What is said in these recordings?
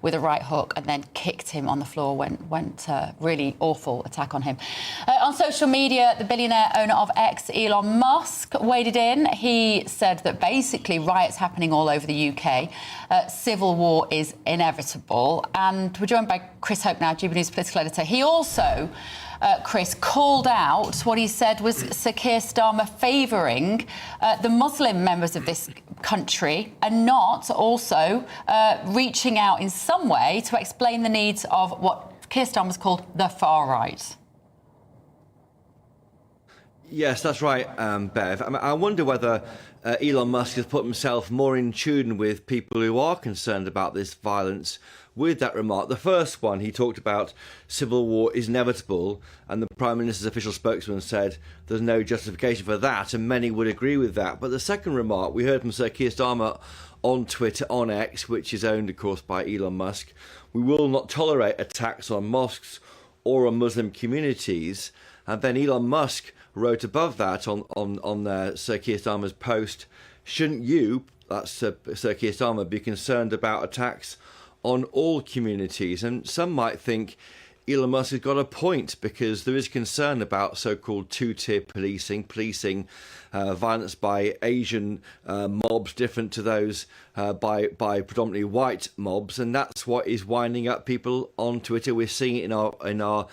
with a right hook and then kicked him on the floor. Went really awful attack on him. On social media, the billionaire owner of X, Elon Musk, waded in. He said that basically riots happening all over the UK, civil war is inevitable. And we're joined by Chris Hope now, GB News political editor. He also, Chris, called out what he said was Sir Keir Starmer favouring the Muslim members of this country and not also reaching out in some way to explain the needs of what Keir Starmer's called the far right. Yes, that's right, Bev. I wonder whether Elon Musk has put himself more in tune with people who are concerned about this violence with that remark. The first one, he talked about civil war is inevitable, and the Prime Minister's official spokesman said there's no justification for that, and many would agree with that. But the second remark, we heard from Sir Keir Starmer on Twitter, on X, which is owned, of course, by Elon Musk. We will not tolerate attacks on mosques or on Muslim communities. And then Elon Musk wrote above that on Sir Keir Starmer's post, shouldn't you, that's Sir Keir Starmer, be concerned about attacks on all communities? And some might think Elon Musk has got a point, because there is concern about so-called two-tier policing violence by Asian mobs different to those by predominantly white mobs, and that's what is winding up people on Twitter. We're seeing it in our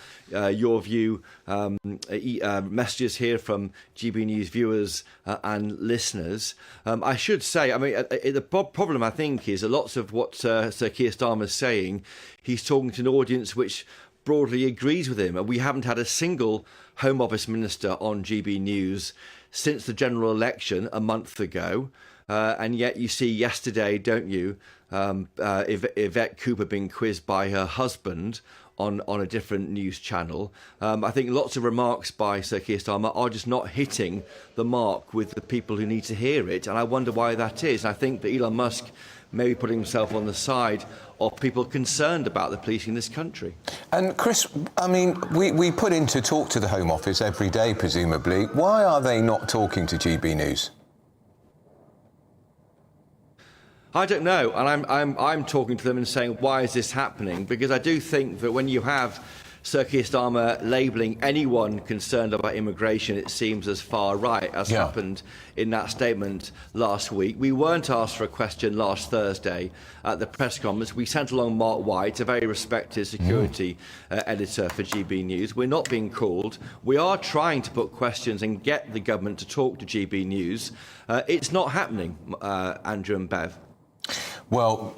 Your View messages here from GB News viewers and listeners. I should say, I mean, the problem I think is that lots of what Sir Keir Starmer is saying, he's talking to an audience which broadly agrees with him. And we haven't had a single Home Office minister on GB News since the general election a month ago. And yet you see yesterday, don't you, Yvette Cooper being quizzed by her husband on a different news channel. I think lots of remarks by Sir Keir Starmer are just not hitting the mark with the people who need to hear it. And I wonder why that is. And I think that Elon Musk may be putting himself on the side of people concerned about the police in this country. And Chris, I mean, we put in to talk to the Home Office every day, presumably. Why are they not talking to GB News? I don't know, and I'm talking to them and saying, why is this happening? Because I do think that when you have Sir Keir Starmer labelling anyone concerned about immigration, it seems as far right as happened in that statement last week. We weren't asked for a question last Thursday at the press conference. We sent along Mark White, a very respected security editor for GB News. We're not being called. We are trying to put questions and get the government to talk to GB News. It's not happening, Andrew and Bev. Well,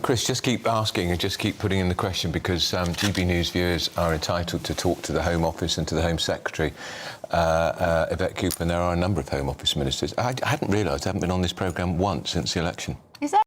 Chris, just keep asking and just keep putting in the question, because GB News viewers are entitled to talk to the Home Office and to the Home Secretary, Yvette Cooper, and there are a number of Home Office ministers. I hadn't realised I haven't been on this programme once since the election. Is that